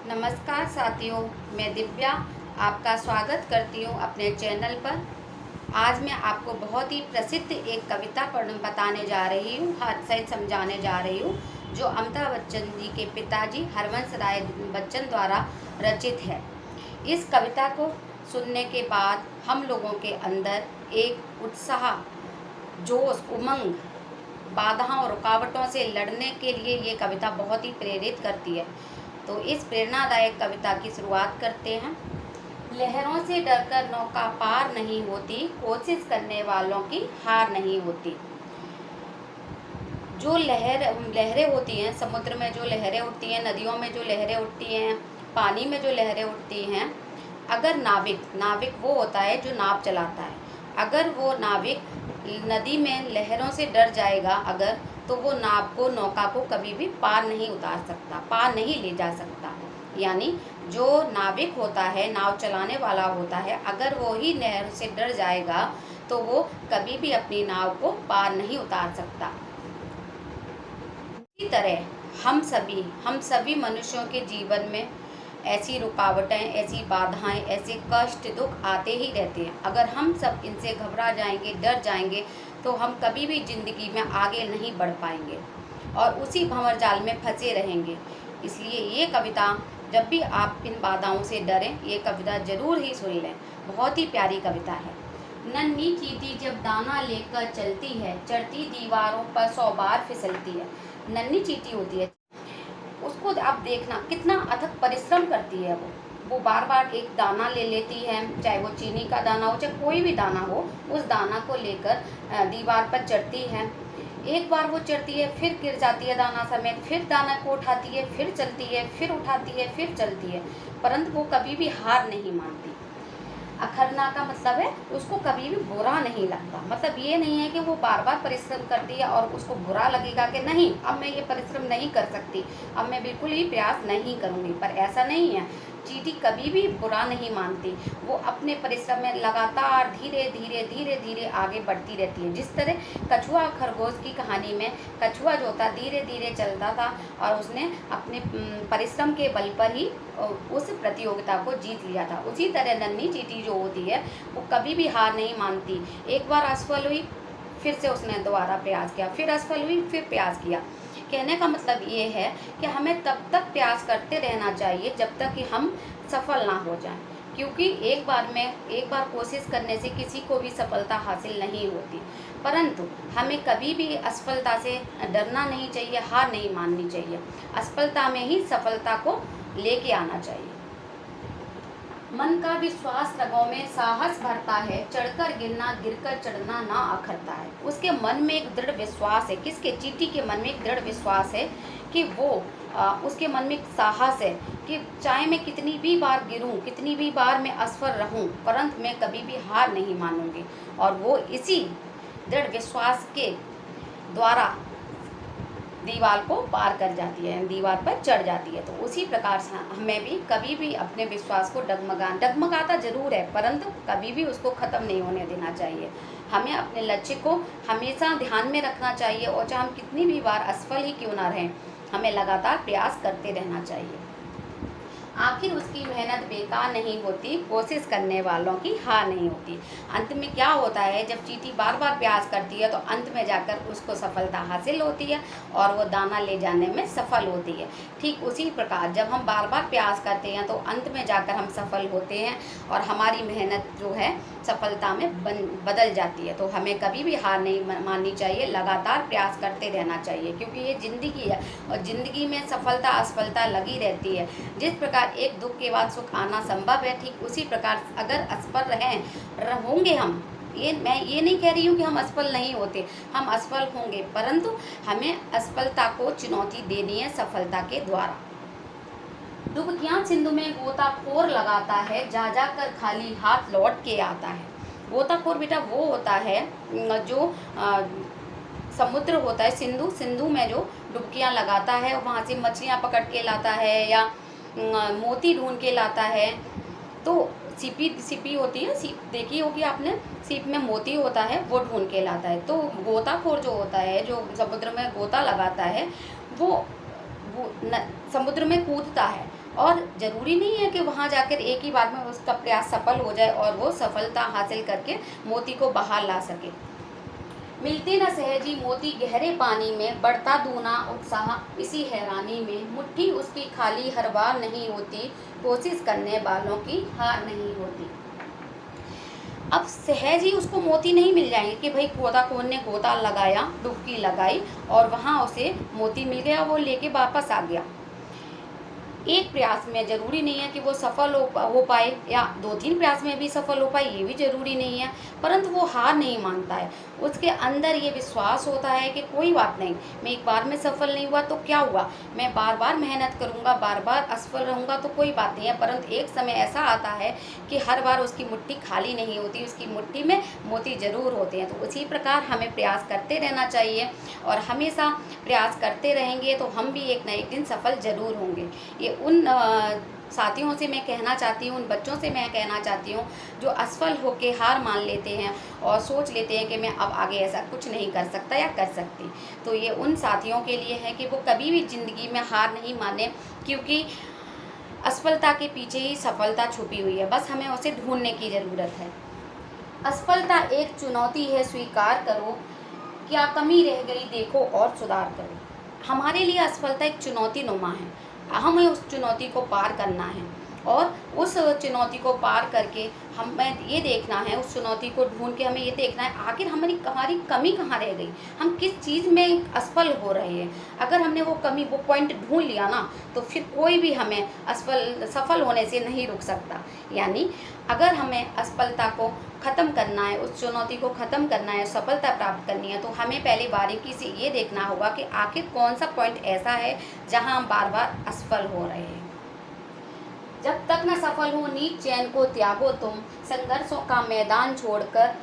नमस्कार साथियों, मैं दिव्या आपका स्वागत करती हूँ अपने चैनल पर। आज मैं आपको बहुत ही प्रसिद्ध एक कविता बताने जा रही हूँ, सहित समझाने जा रही हूँ, जो अमिताभ बच्चन जी के पिताजी हरवंश राय बच्चन द्वारा रचित है। इस कविता को सुनने के बाद हम लोगों के अंदर एक उत्साह, जोश, उमंग, बाधाओं, रुकावटों से लड़ने के लिए ये कविता बहुत ही प्रेरित करती है। तो इस प्रेरणादायक कविता की शुरुआत करते हैं। लहरों से डरकर नौका पार नहीं होती, कोशिश करने वालों की हार नहीं होती। जो लहरें होती हैं, समुद्र में जो लहरें उठती हैं, नदियों में जो लहरें उठती हैं, पानी में जो लहरें उठती हैं, अगर नाविक वो होता है जो नाव चलाता है। अगर वो नाविक नदी में लहरों से डर जाएगा तो वो नौका को कभी भी पार नहीं उतार सकता, पार नहीं ले जा सकता। यानी जो नाविक होता है, नाव चलाने वाला होता है, अगर वो ही नहर से डर जाएगा तो वो कभी भी अपनी नाव को पार नहीं उतार सकता। इसी तरह हम सभी मनुष्यों के जीवन में ऐसी रुकावटें, ऐसी बाधाएं, ऐसे कष्ट, दुख आते ही रहते हैं। अगर हम सब इनसे घबरा जाएंगे, डर जाएंगे, तो हम कभी भी ज़िंदगी में आगे नहीं बढ़ पाएंगे और उसी भंवर जाल में फंसे रहेंगे। इसलिए ये कविता, जब भी आप इन बाधाओं से डरें, ये कविता ज़रूर ही सुन लें। बहुत ही प्यारी कविता है। नन्ही चींटी जब दाना लेकर चलती है, चढ़ती दीवारों पर 100 बार फिसलती है। नन्ही चींटी होती है, उसको आप देखना कितना अथक परिश्रम करती है। वो बार बार एक दाना ले लेती है, चाहे वो चीनी का दाना हो, चाहे कोई भी दाना हो, उस दाना को लेकर दीवार पर चढ़ती है। एक बार वो चढ़ती है, फिर गिर जाती है दाना समेत, फिर दाना को उठाती है, फिर चलती है, फिर उठाती है, फिर चलती है, परंतु वो कभी भी हार नहीं मानती। अखरना का मतलब है उसको कभी भी बुरा नहीं लगता। मतलब ये नहीं है कि वो बार बार परिश्रम करती है और उसको बुरा लगेगा कि नहीं, अब मैं ये परिश्रम नहीं कर सकती, अब मैं बिल्कुल ही प्रयास नहीं करूँगी, पर ऐसा नहीं है। चींटी कभी भी बुरा नहीं मानती। वो अपने परिश्रम में लगातार धीरे धीरे धीरे धीरे आगे बढ़ती रहती है। जिस तरह कछुआ खरगोश की कहानी में कछुआ जो था धीरे धीरे चलता था और उसने अपने परिश्रम के बल पर ही उस प्रतियोगिता को जीत लिया था। उसी तरह नन्ही चींटी जो होती है वो कभी भी हार नहीं मानती। एक बार असफल हुई, फिर से उसने दोबारा प्रयास किया, फिर असफल हुई, फिर प्रयास किया। कहने का मतलब ये है कि हमें तब तक प्रयास करते रहना चाहिए जब तक कि हम सफल ना हो जाएं, क्योंकि एक बार कोशिश करने से किसी को भी सफलता हासिल नहीं होती। परंतु हमें कभी भी असफलता से डरना नहीं चाहिए, हार नहीं माननी चाहिए। असफलता में ही सफलता को लेके आना चाहिए। मन का विश्वास रगों में साहस भरता है, चढ़कर गिरना गिरकर चढ़ना ना अखरता है। उसके मन में एक दृढ़ विश्वास है। किसके? चींटी के मन में एक दृढ़ विश्वास है कि उसके मन में एक साहस है कि चाहे मैं कितनी भी बार गिरूं, कितनी भी बार मैं असफल रहूं, परंतु मैं कभी भी हार नहीं मानूंगी। और वो इसी दृढ़ विश्वास के द्वारा दीवार को पार कर जाती है, दीवार पर चढ़ जाती है। तो उसी प्रकार से हमें भी कभी भी अपने विश्वास को डगमगाता जरूर है, परंतु कभी भी उसको ख़त्म नहीं होने देना चाहिए। हमें अपने लक्ष्य को हमेशा ध्यान में रखना चाहिए और चाहे हम कितनी भी बार असफल ही क्यों ना रहें, हमें लगातार प्रयास करते रहना चाहिए। आखिर उसकी मेहनत बेकार नहीं होती, कोशिश करने वालों की हार नहीं होती। अंत में क्या होता है, जब चींटी बार बार प्रयास करती है तो अंत में जाकर उसको सफलता हासिल होती है और वो दाना ले जाने में सफल होती है। ठीक उसी प्रकार जब हम बार बार प्रयास करते हैं तो अंत में जाकर हम सफल होते हैं और हमारी मेहनत जो है सफलता में बदल जाती है। तो हमें कभी भी हार नहीं माननी चाहिए, लगातार प्रयास करते रहना चाहिए, क्योंकि ये ज़िंदगी है और ज़िंदगी में सफलता असफलता लगी रहती है। जिस प्रकार एक दुख के बाद सुख आना संभव है, ठीक उसी प्रकार अगर असफल होंगे हम, मैं ये नहीं कह रही हूँ कि हम असफल नहीं होते, हम असफल होंगे, परंतु हमें असफलता को चुनौती देनी है सफलता के द्वारा। डुबकियां सिंधु में गोताखोर लगाता है, जा जा कर खाली हाथ लौट के आता है। गोताखोर बेटा वो होता है जो समुद्र होता है, सिंधु में जो डुबकियां लगाता है, वहाँ से मछलियाँ पकड़ के लाता है या मोती ढूंढ के लाता है। तो सीपी होती है, सीप देखी होगी आपने, सीप में मोती होता है, वो ढूंढ के लाता है। तो गोताखोर जो होता है, जो समुद्र में गोता लगाता है, वो समुद्र में कूदता है और ज़रूरी नहीं है कि वहाँ जाकर एक ही बार में उसका प्रयास सफल हो जाए और वो सफलता हासिल करके मोती को बाहर ला सके। मिलते न सहजी मोती गहरे पानी में, बढ़ता दूना उत्साह इसी हैरानी में, मुट्ठी उसकी खाली हर बार नहीं होती, कोशिश करने वालों की हार नहीं होती। अब सहज ही उसको मोती नहीं मिल जाएंगे कि भाई गोताखोर ने गोता लगाया, डुबकी लगाई और वहाँ उसे मोती मिल गया, वो लेके वापस आ गया। एक प्रयास में ज़रूरी नहीं है कि वो सफल हो पाए, या 2-3 प्रयास में भी सफल हो पाए, ये भी ज़रूरी नहीं है, परंतु वो हार नहीं मानता है। उसके अंदर ये विश्वास होता है कि कोई बात नहीं, मैं एक बार में सफल नहीं हुआ तो क्या हुआ, मैं बार बार मेहनत करूँगा, बार बार असफल रहूँगा तो कोई बात नहीं है। परंतु एक समय ऐसा आता है कि हर बार उसकी मुट्ठी खाली नहीं होती, उसकी मुट्ठी में मोती ज़रूर होते हैं। तो उसी प्रकार हमें प्रयास करते रहना चाहिए, और हमेशा प्रयास करते रहेंगे तो हम भी एक न एक दिन सफल ज़रूर होंगे। ये उन साथियों से मैं कहना चाहती हूँ, उन बच्चों से मैं कहना चाहती हूँ जो असफल होके हार मान लेते हैं और सोच लेते हैं कि मैं अब आगे ऐसा कुछ नहीं कर सकता या कर सकती। तो ये उन साथियों के लिए है कि वो कभी भी ज़िंदगी में हार नहीं माने, क्योंकि असफलता के पीछे ही सफलता छुपी हुई है, बस हमें उसे ढूंढने की ज़रूरत है। असफलता एक चुनौती है, स्वीकार करो, क्या कमी रह गई देखो और सुधार करो। हमारे लिए असफलता एक चुनौती नुमा है, हमें उस चुनौती को पार करना है, और उस चुनौती को पार करके हमें ये देखना है, उस चुनौती को ढूंढ के हमें ये देखना है आखिर हमारी कमी कहाँ रह गई, हम किस चीज़ में असफल हो रहे हैं। अगर हमने वो कमी, वो पॉइंट ढूंढ लिया ना, तो फिर कोई भी हमें सफल होने से नहीं रोक सकता। यानी अगर हमें असफलता को ख़त्म करना है, उस चुनौती को ख़त्म करना है, सफलता प्राप्त करनी है, तो हमें पहले बारीकी से ये देखना होगा कि आखिर कौन सा पॉइंट ऐसा है जहां हम बार बार असफल हो रहे हैं। जब तक न सफल हो नीच चैन को त्यागो तुम, संघर्षों का मैदान छोड़कर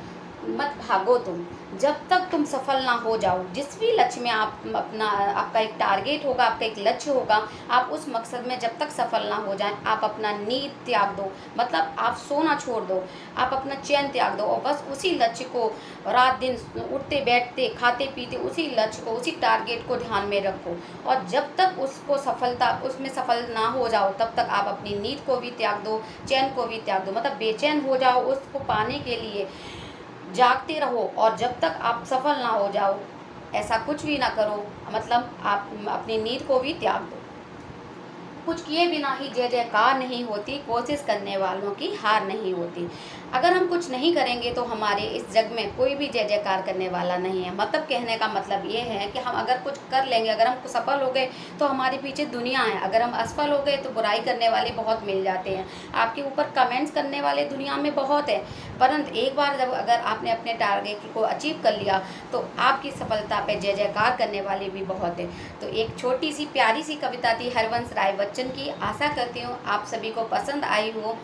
मत भागो तुम। जब तक तुम सफल ना हो जाओ, जिस भी लक्ष्य में आपका एक टारगेट होगा, आपका एक लक्ष्य होगा, आप उस मकसद में जब तक सफल ना हो जाएं, आप अपना नींद त्याग दो, मतलब आप सोना छोड़ दो, आप अपना चैन त्याग दो, और बस उसी लक्ष्य को रात दिन उठते बैठते खाते पीते उसी लक्ष्य को, उसी टारगेट को ध्यान में रखो। और जब तक उसमें सफल ना हो जाओ, तब तक आप अपनी नींद को भी त्याग दो, चैन को भी त्याग दो, मतलब बेचैन हो जाओ उसको पाने के लिए, जागते रहो, और जब तक आप सफल ना हो जाओ ऐसा कुछ भी ना करो, मतलब आप अपनी नींद को भी त्याग दो। कुछ किए बिना ही जय जयकार नहीं होती, कोशिश करने वालों की हार नहीं होती। अगर हम कुछ नहीं करेंगे तो हमारे इस जग में कोई भी जय जयकार करने वाला नहीं है। मतलब कहने का मतलब ये है कि हम अगर कुछ कर लेंगे, अगर हम सफल हो गए तो हमारे पीछे दुनिया है, अगर हम असफल हो गए तो बुराई करने वाले बहुत मिल जाते हैं, आपके ऊपर कमेंट्स करने वाले दुनिया में बहुत है। परंतु एक बार जब अगर आपने अपने टारगेट को अचीव कर लिया तो आपकी सफलता पे जय जयकार करने वाले भी बहुत है। तो एक छोटी सी प्यारी सी कविता थी हरवंश राय बच्चन की, आशा करती हूँ आप सभी को पसंद आई हो।